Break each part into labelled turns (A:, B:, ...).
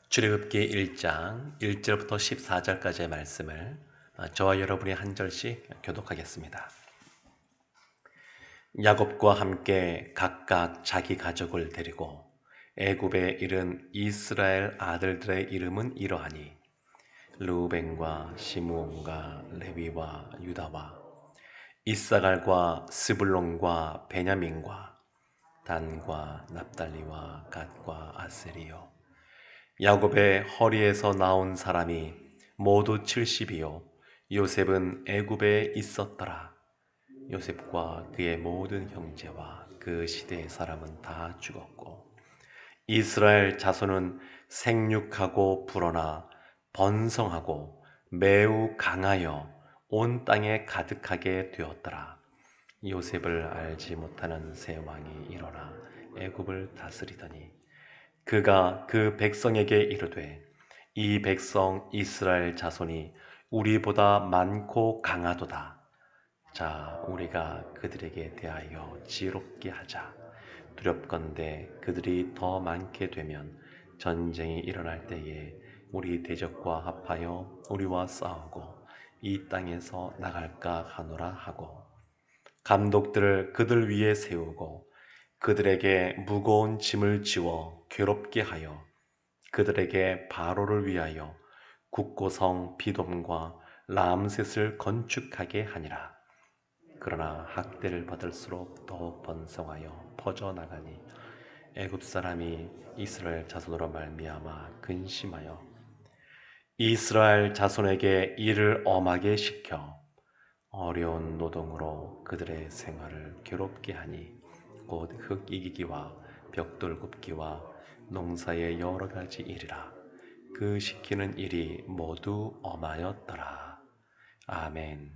A: 출애굽기 1장 1절부터 14절까지의 말씀을 저와 여러분이 한 절씩 교독하겠습니다. 야곱과 함께 각각 자기 가족을 데리고 애굽에 이른 이스라엘 아들들의 이름은 이러하니 르우벤과 시므온과 레위와 유다와 이사갈과 스불론과 베냐민과 단과 납달리와 갓과 아셀이요 야곱의 허리에서 나온 사람이 모두 70이요 요셉은 애굽에 있었더라. 요셉과 그의 모든 형제와 그 시대의 사람은 다 죽었고 이스라엘 자손은 생육하고 불어나 번성하고 매우 강하여 온 땅에 가득하게 되었더라. 요셉을 알지 못하는 새 왕이 일어나 애굽을 다스리더니 그가 그 백성에게 이르되 이 백성 이스라엘 자손이 우리보다 많고 강하도다. 자, 우리가 그들에게 대하여 지혜롭게 하자. 두렵건대 그들이 더 많게 되면 전쟁이 일어날 때에 우리 대적과 합하여 우리와 싸우고 이 땅에서 나갈까 하노라 하고 감독들을 그들 위에 세우고 그들에게 무거운 짐을 지워 괴롭게 하여 그들에게 바로를 위하여 국고성 비돔과 람셋을 건축하게 하니라. 그러나 학대를 받을수록 더욱 번성하여 퍼져나가니 애굽 사람이 이스라엘 자손으로 말미암아 근심하여 이스라엘 자손에게 일을 엄하게 시켜 어려운 노동으로 그들의 생활을 괴롭게 하니 곧 흙 이기기와 벽돌 굽기와 농사의 여러 가지 일이라. 그 시키는 일이 모두 엄하였더라. 아멘.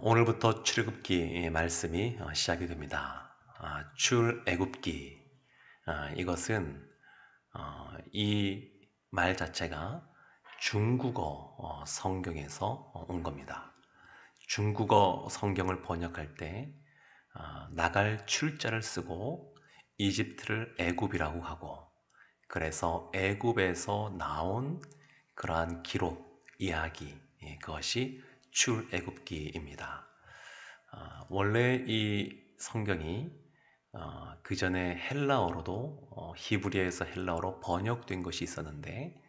A: 오늘부터 출애굽기 말씀이 시작이 됩니다. 출애굽기 이것은 이 말 자체가 중국어 성경에서 온 겁니다. 중국어 성경을 번역할 때 나갈 출자를 쓰고 이집트를 애굽이라고 하고 그래서 애굽에서 나온 그러한 기록, 이야기 그것이 출애굽기입니다. 원래 이 성경이 그 전에 헬라어로도 히브리어에서 헬라어로 번역된 것이 있었는데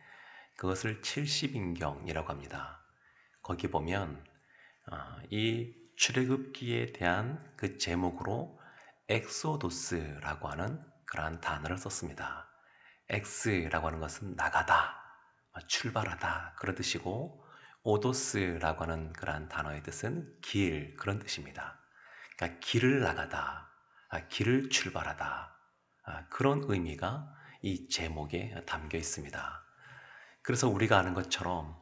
A: 그것을 70인경이라고 합니다. 거기 보면 이 출애굽기에 대한 그 제목으로 엑소도스라고 하는 그러한 단어를 썼습니다. 엑스라고 하는 것은 나가다, 출발하다 그런 뜻이고 오도스라고 하는 그러한 단어의 뜻은 길 그런 뜻입니다. 그러니까 길을 나가다, 길을 출발하다 그런 의미가 이 제목에 담겨 있습니다. 그래서 우리가 아는 것처럼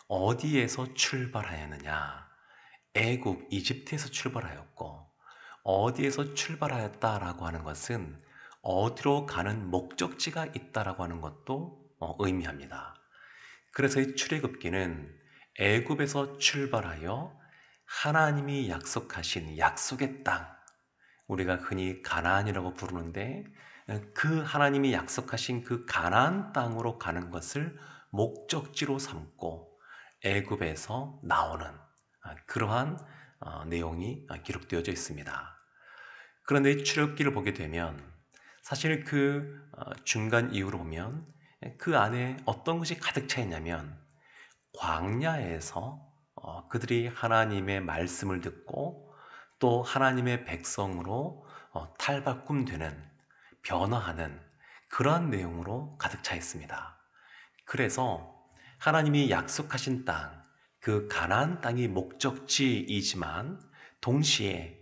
A: 어디에서 출발하였느냐? 애굽, 이집트에서 출발하였고 어디에서 출발하였다라고 하는 것은 어디로 가는 목적지가 있다라고 하는 것도 의미합니다. 그래서 이 출애굽기는 애굽에서 출발하여 하나님이 약속하신 약속의 땅, 우리가 흔히 가나안이라고 부르는데 그 하나님이 약속하신 그 가나안 땅으로 가는 것을 목적지로 삼고 애굽에서 나오는 그러한 내용이 기록되어져 있습니다. 그런데 출애굽기를 보게 되면 사실 그 중간 이후로 보면 그 안에 어떤 것이 가득 차 있냐면 광야에서 그들이 하나님의 말씀을 듣고 또 하나님의 백성으로 탈바꿈되는 변화하는 그러한 내용으로 가득 차 있습니다. 그래서 하나님이 약속하신 땅, 그 가나안 땅이 목적지이지만 동시에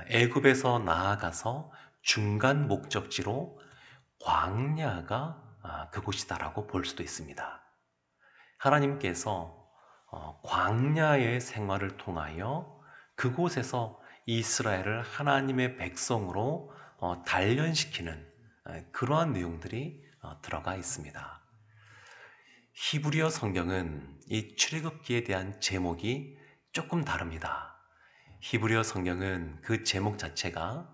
A: 애굽에서 나아가서 중간 목적지로 광야가 그곳이다라고 볼 수도 있습니다. 하나님께서 광야의 생활을 통하여 그곳에서 이스라엘을 하나님의 백성으로 단련시키는 그러한 내용들이 들어가 있습니다. 히브리어 성경은 이 출애굽기에 대한 제목이 조금 다릅니다. 히브리어 성경은 그 제목 자체가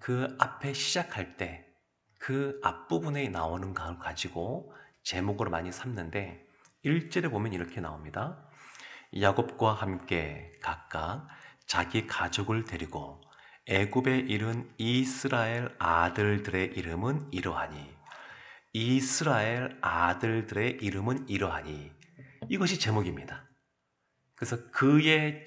A: 그 앞에 시작할 때 그 앞부분에 나오는 걸 가지고 제목으로 많이 삼는데 1절에 보면 이렇게 나옵니다. 야곱과 함께 각각 자기 가족을 데리고 애굽에 이른 이스라엘 아들들의 이름은 이러하니 이스라엘 아들들의 이름은 이러하니 이것이 제목입니다. 그래서 그의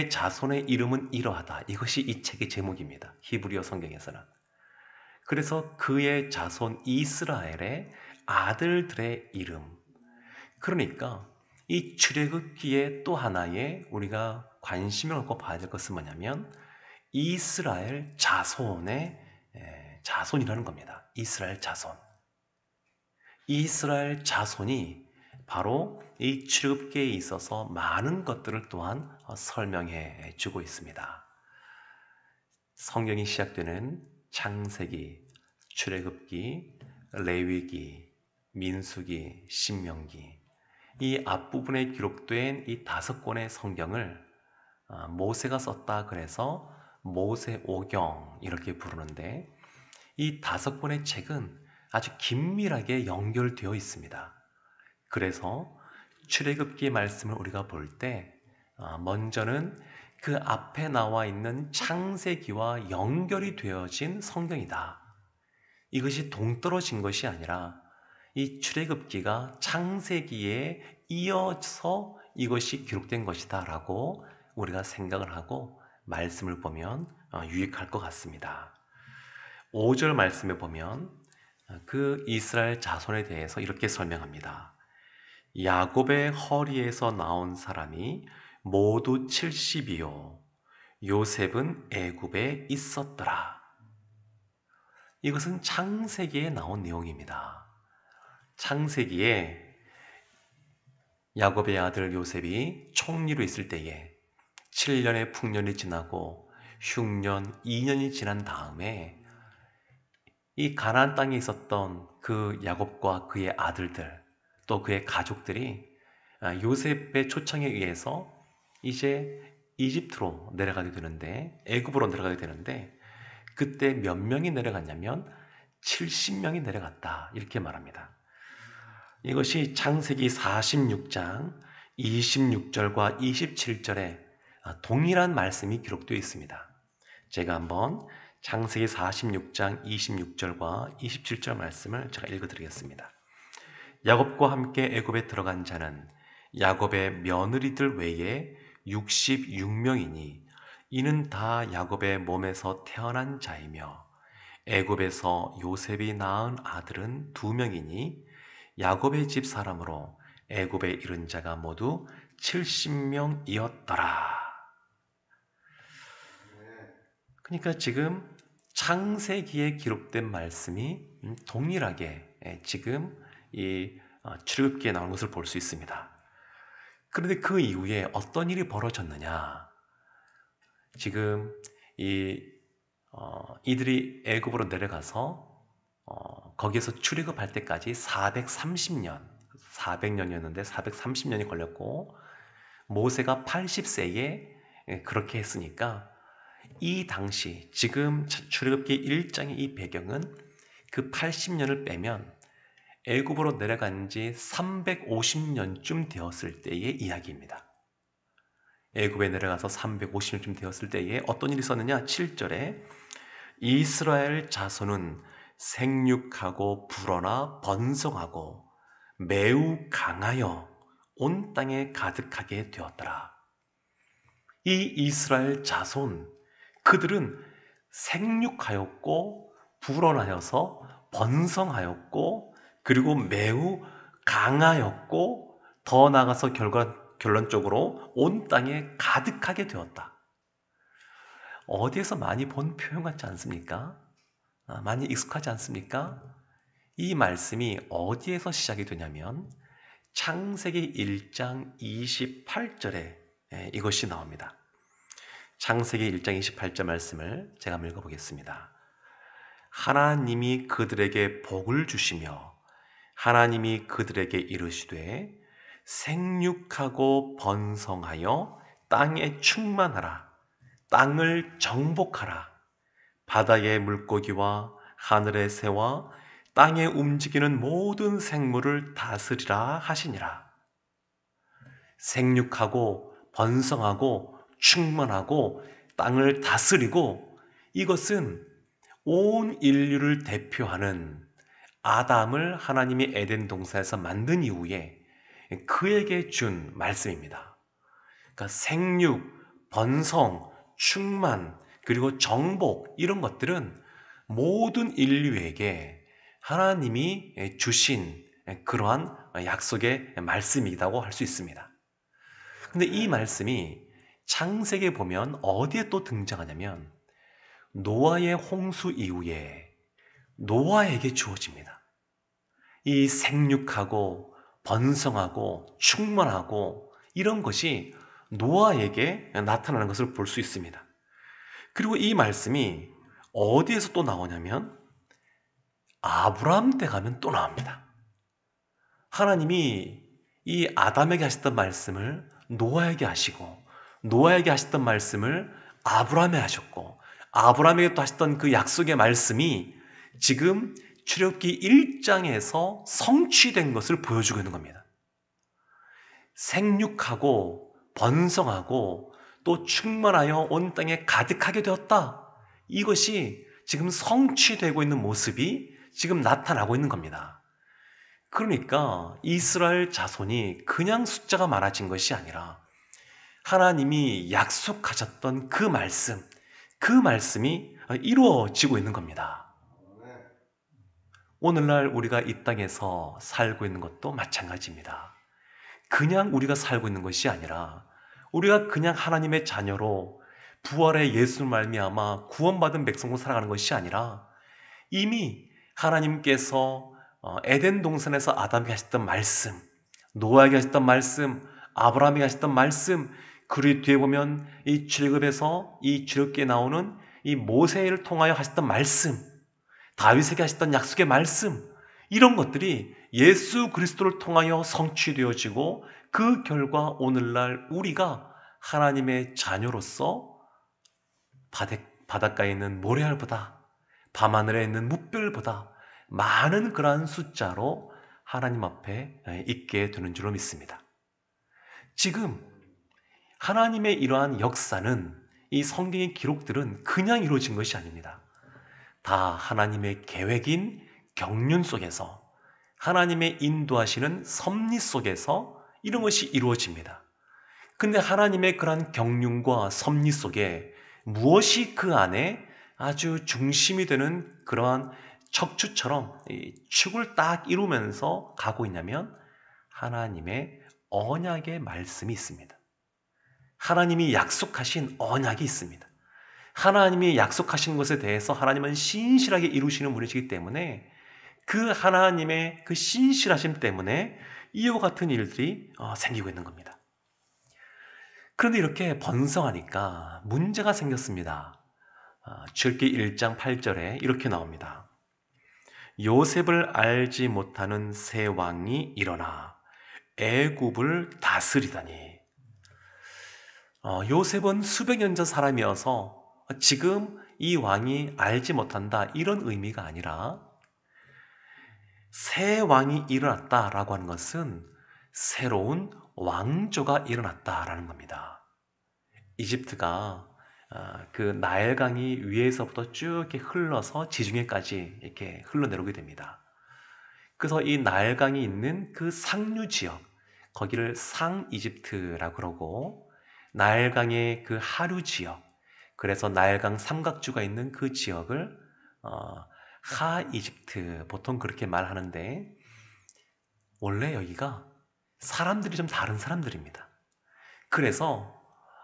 A: 자손의 이름은 이러하다. 이것이 이 책의 제목입니다. 히브리어 성경에서는. 그래서 그의 자손 이스라엘의 아들들의 이름. 그러니까 이 출애굽기의 또 하나의 우리가 관심을 갖고 봐야 될 것은 뭐냐면 이스라엘 자손이라는 겁니다. 이스라엘 자손. 이스라엘 자손이 바로 이 출애굽기에 있어서 많은 것들을 또한 설명해 주고 있습니다. 성경이 시작되는 창세기, 출애굽기, 레위기, 민수기, 신명기 이 앞부분에 기록된 이 5권의 성경을 모세가 썼다 그래서 모세오경 이렇게 부르는데 이 5권의 책은 아주 긴밀하게 연결되어 있습니다. 그래서 출애굽기 말씀을 우리가 볼 때 먼저는 그 앞에 나와 있는 창세기와 연결이 되어진 성경이다. 이것이 동떨어진 것이 아니라 이 출애굽기가 창세기에 이어서 이것이 기록된 것이다 라고 우리가 생각을 하고 말씀을 보면 유익할 것 같습니다. 5절 말씀에 보면 그 이스라엘 자손에 대해서 이렇게 설명합니다. 야곱의 허리에서 나온 사람이 모두 70이요 요셉은 애굽에 있었더라. 이것은 창세기에 나온 내용입니다. 창세기에 야곱의 아들 요셉이 총리로 있을 때에 7년의 풍년이 지나고 흉년 2년이 지난 다음에 이 가나안 땅에 있었던 그 야곱과 그의 아들들 또 그의 가족들이 요셉의 초청에 의해서 이제 이집트로 내려가게 되는데 애굽으로 내려가게 되는데 그때 몇 명이 내려갔냐면 70명이 내려갔다 이렇게 말합니다. 이것이 창세기 46장 26절과 27절에 동일한 말씀이 기록되어 있습니다. 제가 한번 창세기 46장 26절과 27절 말씀을 제가 읽어드리겠습니다. 야곱과 함께 애굽에 들어간 자는 야곱의 며느리들 외에 66명이니 이는 다 야곱의 몸에서 태어난 자이며 애굽에서 요셉이 낳은 아들은 2명이니 야곱의 집 사람으로 애굽에 이른 자가 모두 70명이었더라. 그러니까 지금 창세기에 기록된 말씀이 동일하게 지금 이 출애굽기에 나온 것을 볼 수 있습니다. 그런데 그 이후에 어떤 일이 벌어졌느냐? 지금 이들이 애굽으로 내려가서 거기에서 출애굽할 때까지 400년이었는데 430년이 걸렸고 모세가 80세에 그렇게 했으니까 이 당시 지금 출애굽기 1장의 이 배경은 그 80년을 빼면 애굽으로 내려간 지 350년쯤 되었을 때의 이야기입니다. 애굽에 내려가서 350년쯤 되었을 때에 어떤 일이 있었느냐? 7절에 이스라엘 자손은 생육하고 불어나 번성하고 매우 강하여 온 땅에 가득하게 되었더라. 이 이스라엘 자손, 그들은 생육하였고 불어나여서 번성하였고 그리고 매우 강하였고 더 나아가서 결론적으로 온 땅에 가득하게 되었다. 어디에서 많이 본 표현 같지 않습니까? 많이 익숙하지 않습니까? 이 말씀이 어디에서 시작이 되냐면 창세기 1장 28절에 이것이 나옵니다. 창세기 1장 28절 말씀을 제가 한번 읽어보겠습니다. 하나님이 그들에게 복을 주시며 하나님이 그들에게 이르시되 생육하고 번성하여 땅에 충만하라. 땅을 정복하라. 바다의 물고기와 하늘의 새와 땅에 움직이는 모든 생물을 다스리라 하시니라. 생육하고 번성하고 충만하고 땅을 다스리고, 이것은 온 인류를 대표하는 아담을 하나님이 에덴 동산에서 만든 이후에 그에게 준 말씀입니다. 그러니까 생육, 번성, 충만, 그리고 정복, 이런 것들은 모든 인류에게 하나님이 주신 그러한 약속의 말씀이라고 할 수 있습니다. 근데 이 말씀이 창세기에 보면 어디에 또 등장하냐면 노아의 홍수 이후에 노아에게 주어집니다. 이 생육하고 번성하고 충만하고 이런 것이 노아에게 나타나는 것을 볼 수 있습니다. 그리고 이 말씀이 어디에서 또 나오냐면 아브라함 때 가면 또 나옵니다. 하나님이 이 아담에게 하셨던 말씀을 노아에게 하시고, 노아에게 하셨던 말씀을 아브라함에 하셨고, 아브라함에게 또 하셨던 그 약속의 말씀이 지금 출애굽기 1장에서 성취된 것을 보여주고 있는 겁니다. 생육하고 번성하고 또 충만하여 온 땅에 가득하게 되었다. 이것이 지금 성취되고 있는 모습이 지금 나타나고 있는 겁니다. 그러니까 이스라엘 자손이 그냥 숫자가 많아진 것이 아니라 하나님이 약속하셨던 그 말씀, 그 말씀이 이루어지고 있는 겁니다. 오늘날 우리가 이 땅에서 살고 있는 것도 마찬가지입니다. 그냥 우리가 살고 있는 것이 아니라 우리가 그냥 하나님의 자녀로 부활의 예수를 말미암아 구원받은 백성으로 살아가는 것이 아니라 이미 하나님께서 에덴 동산에서 아담에게 하셨던 말씀, 노아에게 하셨던 말씀, 아브라함에게 하셨던 말씀, 그리고 뒤에 보면 이 출애굽에서 이 출애굽기에 나오는 이 모세를 통하여 하셨던 말씀, 다윗에게 하셨던 약속의 말씀, 이런 것들이 예수 그리스도를 통하여 성취되어지고 그 결과 오늘날 우리가 하나님의 자녀로서 바닷가에 있는 모래알보다 밤하늘에 있는 뭇별보다 많은 그러한 숫자로 하나님 앞에 있게 되는 줄로 믿습니다. 지금 하나님의 이러한 역사는, 이 성경의 기록들은 그냥 이루어진 것이 아닙니다. 다 하나님의 계획인 경륜 속에서, 하나님의 인도하시는 섭리 속에서 이런 것이 이루어집니다. 근데 하나님의 그러한 경륜과 섭리 속에 무엇이 그 안에 아주 중심이 되는 그러한 척추처럼 축을 딱 이루면서 가고 있냐면 하나님의 언약의 말씀이 있습니다. 하나님이 약속하신 언약이 있습니다. 하나님이 약속하신 것에 대해서 하나님은 신실하게 이루시는 분이시기 때문에 그 하나님의 그 신실하심 때문에 이와 같은 일들이 생기고 있는 겁니다. 그런데 이렇게 번성하니까 문제가 생겼습니다. 출애굽기 1장 8절에 이렇게 나옵니다. 요셉을 알지 못하는 새 왕이 일어나 애굽을 다스리다니. 요셉은 수백 년 전 사람이어서 지금 이 왕이 알지 못한다, 이런 의미가 아니라 새 왕이 일어났다라고 하는 것은 새로운 왕조가 일어났다라는 겁니다. 이집트가 그 나일강이 위에서부터 쭉 이렇게 흘러서 지중해까지 이렇게 흘러내려오게 됩니다. 그래서 이 나일강이 있는 그 상류 지역, 거기를 상이집트라고 그러고, 나일강의 그 하류 지역, 그래서 나일강 삼각주가 있는 그 지역을 하이집트, 보통 그렇게 말하는데 원래 여기가 사람들이 좀 다른 사람들입니다. 그래서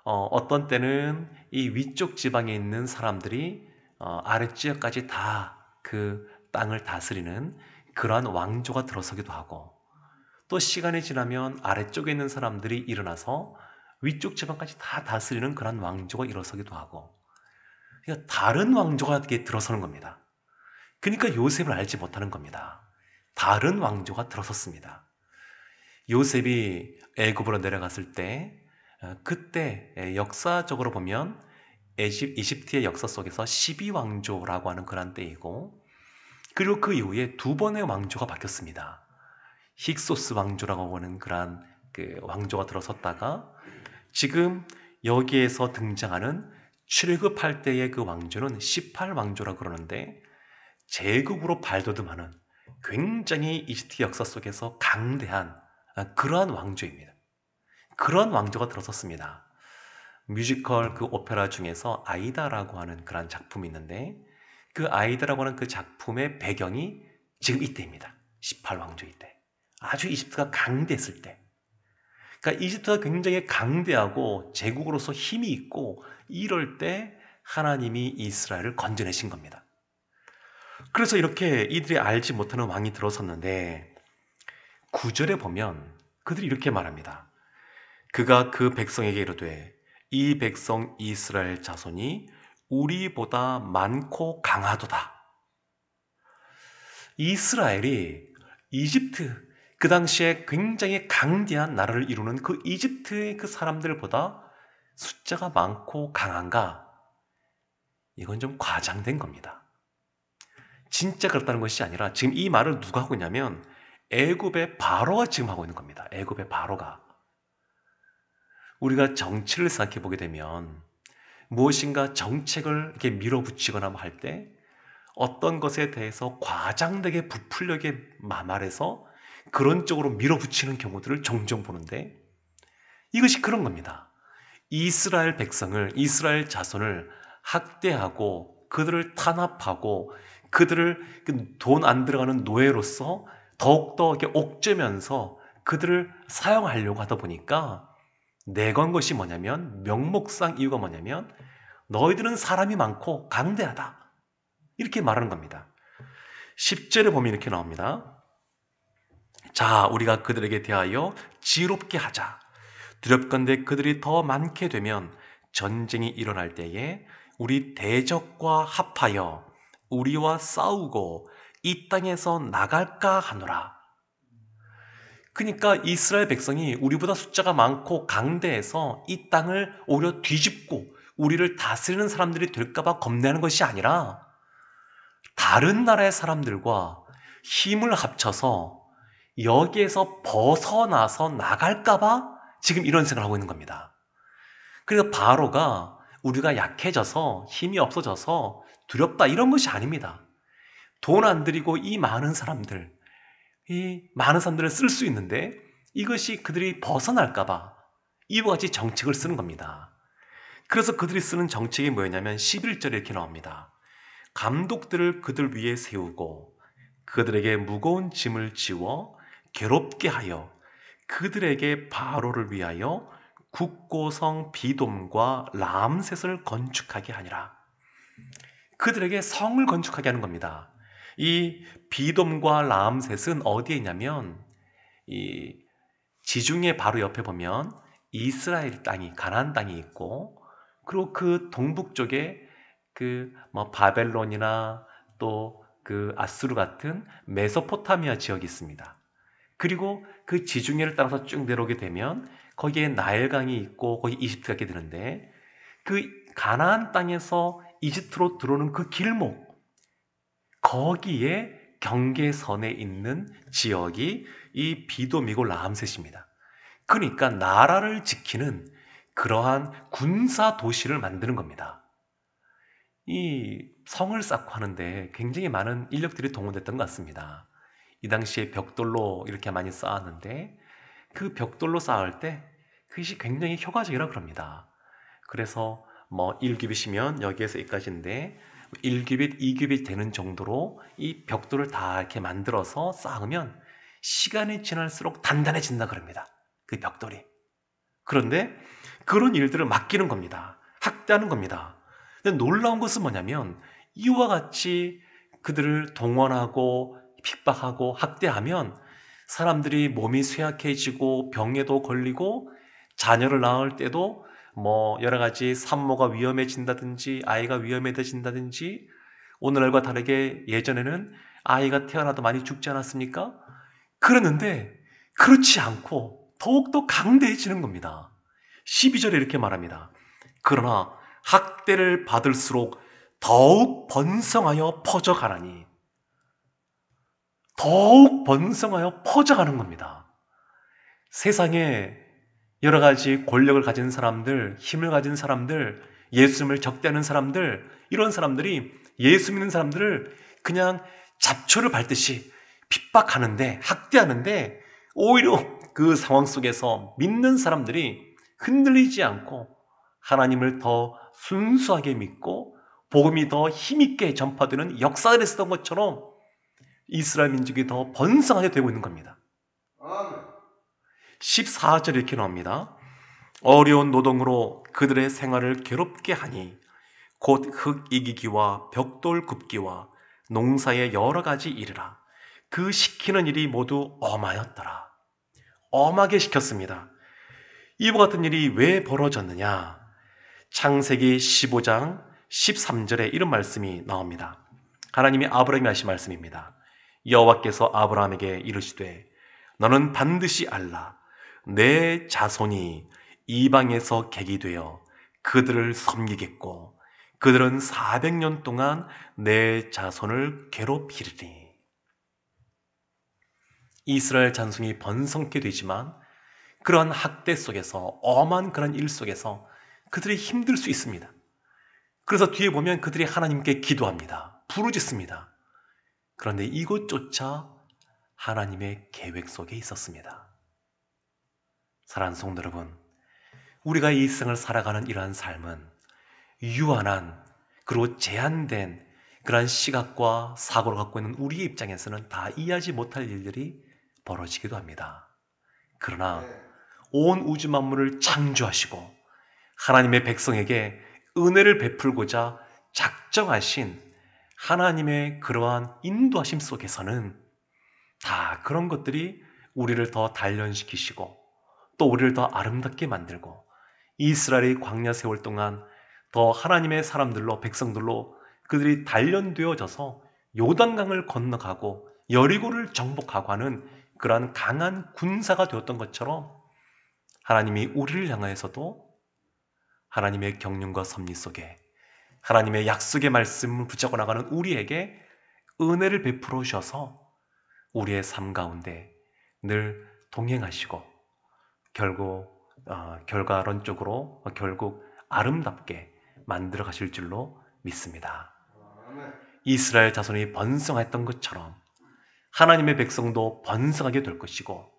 A: 어떤 때는 이 위쪽 지방에 있는 사람들이 아랫지역까지 다 그 땅을 다스리는 그러한 왕조가 들어서기도 하고, 또 시간이 지나면 아래쪽에 있는 사람들이 일어나서 위쪽 지방까지 다 다스리는 그러한 왕조가 일어서기도 하고, 그러니까 다른 왕조가 이렇게 들어서는 겁니다. 그러니까 요셉을 알지 못하는 겁니다. 다른 왕조가 들어섰습니다. 요셉이 애굽으로 내려갔을 때, 그때 역사적으로 보면 이집트의 역사 속에서 12왕조라고 하는 그런 때이고, 그리고 그 이후에 두 번의 왕조가 바뀌었습니다. 힉소스 왕조라고 하는 그러한 그 왕조가 들어섰다가, 지금 여기에서 등장하는 출애굽할 때의 그 왕조는 18왕조라고 그러는데, 제국으로 발돋움하는 굉장히 이집트 역사 속에서 강대한 그러한 왕조입니다. 그런 왕조가 들어섰습니다. 뮤지컬 그 오페라 중에서 아이다라고 하는 그런 작품이 있는데, 그 아이다라고 하는 그 작품의 배경이 지금 이때입니다. 18왕조 이때. 아주 이집트가 강대했을 때. 그러니까 이집트가 굉장히 강대하고 제국으로서 힘이 있고, 이럴 때 하나님이 이스라엘을 건져내신 겁니다. 그래서 이렇게 이들이 알지 못하는 왕이 들어섰는데, 9절에 보면 그들이 이렇게 말합니다. 그가 그 백성에게 이르되 이 백성 이스라엘 자손이 우리보다 많고 강하도다. 이스라엘이 이집트, 그 당시에 굉장히 강대한 나라를 이루는 그 이집트의 그 사람들보다 숫자가 많고 강한가? 이건 좀 과장된 겁니다. 진짜 그렇다는 것이 아니라 지금 이 말을 누가 하고 있냐면 애굽의 바로가 지금 하고 있는 겁니다. 애굽의 바로가. 우리가 정치를 생각해 보게 되면 무엇인가 정책을 이렇게 밀어붙이거나 할 때 어떤 것에 대해서 과장되게 부풀려게 말해서 그런 쪽으로 밀어붙이는 경우들을 종종 보는데, 이것이 그런 겁니다. 이스라엘 백성을, 이스라엘 자손을 학대하고 그들을 탄압하고 그들을 돈 안 들어가는 노예로서 더욱더 이렇게 옥죄면서 그들을 사용하려고 하다 보니까 내건 것이 뭐냐면, 명목상 이유가 뭐냐면 너희들은 사람이 많고 강대하다, 이렇게 말하는 겁니다. 10절에 보면 이렇게 나옵니다. 자, 우리가 그들에게 대하여 지혜롭게 하자. 두렵건대 그들이 더 많게 되면 전쟁이 일어날 때에 우리 대적과 합하여 우리와 싸우고 이 땅에서 나갈까 하노라. 그러니까 이스라엘 백성이 우리보다 숫자가 많고 강대해서 이 땅을 오히려 뒤집고 우리를 다스리는 사람들이 될까봐 겁내는 것이 아니라, 다른 나라의 사람들과 힘을 합쳐서 여기에서 벗어나서 나갈까봐 지금 이런 생각을 하고 있는 겁니다. 그래서 바로가 우리가 약해져서 힘이 없어져서 두렵다, 이런 것이 아닙니다. 돈 안 들이고 이 많은 사람들을 쓸 수 있는데 이것이 그들이 벗어날까봐 이와 같이 정책을 쓰는 겁니다. 그래서 그들이 쓰는 정책이 뭐였냐면 11절에 이렇게 나옵니다. 감독들을 그들 위에 세우고 그들에게 무거운 짐을 지워 괴롭게 하여 그들에게 바로를 위하여 국고성 비돔과 람셋을 건축하게 하니라. 그들에게 성을 건축하게 하는 겁니다. 이 비돔과 람셋은 어디에 있냐면, 이 지중해 바로 옆에 보면 이스라엘 땅이, 가나안 땅이 있고, 그리고 그 동북쪽에 그 바벨론이나 또 그 아수르 같은 메소포타미아 지역이 있습니다. 그리고 그 지중해를 따라서 쭉 내려오게 되면 거기에 나일강이 있고 거기 이집트가 있게 되는데, 그 가나안 땅에서 이집트로 들어오는 그 길목, 거기에 경계선에 있는 지역이 이 비돔이고 람셋입니다. 그러니까 나라를 지키는 그러한 군사 도시를 만드는 겁니다. 이 성을 쌓고 하는데 굉장히 많은 인력들이 동원됐던 것 같습니다. 이 당시에 벽돌로 이렇게 많이 쌓았는데, 그 벽돌로 쌓을 때 그것이 굉장히 효과적이라고 그럽니다. 그래서 1규빗이면 여기에서 여기까지인데 1규빗, 2규빗 되는 정도로 이 벽돌을 다 이렇게 만들어서 쌓으면 시간이 지날수록 단단해진다 그럽니다. 그 벽돌이. 그런데 그런 일들을 맡기는 겁니다. 학대하는 겁니다. 근데 놀라운 것은 뭐냐면, 이와 같이 그들을 동원하고 핍박하고 학대하면 사람들이 몸이 쇠약해지고 병에도 걸리고 자녀를 낳을 때도 여러 가지 산모가 위험해진다든지 아이가 위험해진다든지, 오늘날과 다르게 예전에는 아이가 태어나도 많이 죽지 않았습니까? 그랬는데 그렇지 않고 더욱더 강대해지는 겁니다. 12절에 이렇게 말합니다. 그러나 학대를 받을수록 더욱 번성하여 퍼져가라니, 더욱 번성하여 퍼져가는 겁니다. 세상에 여러 가지 권력을 가진 사람들, 힘을 가진 사람들, 예수님을 적대하는 사람들, 이런 사람들이 예수 믿는 사람들을 그냥 잡초를 밟듯이 핍박하는데, 학대하는데, 오히려 그 상황 속에서 믿는 사람들이 흔들리지 않고 하나님을 더 순수하게 믿고 복음이 더 힘있게 전파되는 역사를 했었던 것처럼 이스라엘 민족이 더 번성하게 되고 있는 겁니다. 14절에 이렇게 나옵니다. 어려운 노동으로 그들의 생활을 괴롭게 하니 곧 흙 이기기와 벽돌 굽기와 농사의 여러 가지 일이라. 그 시키는 일이 모두 엄하였더라. 엄하게 시켰습니다. 이와 같은 일이 왜 벌어졌느냐? 창세기 15장 13절에 이런 말씀이 나옵니다. 하나님이 아브라함에게 하신 말씀입니다. 여호와께서 아브라함에게 이르시되 너는 반드시 알라. 내 자손이 이방에서 객이 되어 그들을 섬기겠고 그들은 400년 동안 내 자손을 괴롭히리니. 이스라엘 자손이 번성케 되지만 그러한 학대 속에서, 엄한 그런 일 속에서 그들이 힘들 수 있습니다. 그래서 뒤에 보면 그들이 하나님께 기도합니다. 부르짖습니다. 그런데 이것조차 하나님의 계획 속에 있었습니다. 사랑하는 성도 여러분, 우리가 이 생을 살아가는 이러한 삶은 유한한 그리고 제한된 그러한 시각과 사고를 갖고 있는 우리의 입장에서는 다 이해하지 못할 일들이 벌어지기도 합니다. 그러나 온 우주 만물을 창조하시고 하나님의 백성에게 은혜를 베풀고자 작정하신 하나님의 그러한 인도하심 속에서는 다 그런 것들이 우리를 더 단련시키시고 또 우리를 더 아름답게 만들고 이스라엘의 광야 세월 동안 더 하나님의 사람들로, 백성들로 그들이 단련되어져서 요단강을 건너가고 여리고를 정복하고 하는 그러한 강한 군사가 되었던 것처럼 하나님이 우리를 향하여서도 하나님의 경륜과 섭리 속에 하나님의 약속의 말씀을 붙잡고 나가는 우리에게 은혜를 베풀어 주셔서 우리의 삶 가운데 늘 동행하시고 결과론적으로 결국 아름답게 만들어 가실 줄로 믿습니다. 이스라엘 자손이 번성했던 것처럼 하나님의 백성도 번성하게 될 것이고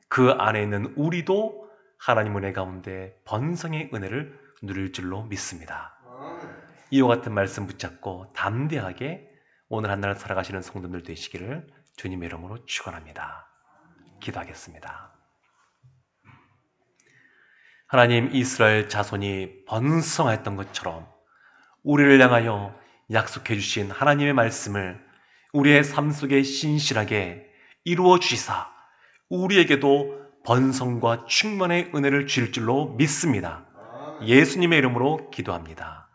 A: 그 안에 있는 우리도 하나님 은혜 가운데 번성의 은혜를 누릴 줄로 믿습니다. 이와 같은 말씀 붙잡고 담대하게 오늘 한 날 살아가시는 성도들 되시기를 주님의 이름으로 축원합니다. 기도하겠습니다. 하나님, 이스라엘 자손이 번성했던 것처럼 우리를 향하여 약속해 주신 하나님의 말씀을 우리의 삶 속에 신실하게 이루어 주시사 우리에게도 번성과 충만의 은혜를 주실 줄로 믿습니다. 예수님의 이름으로 기도합니다.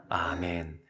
A: 아멘.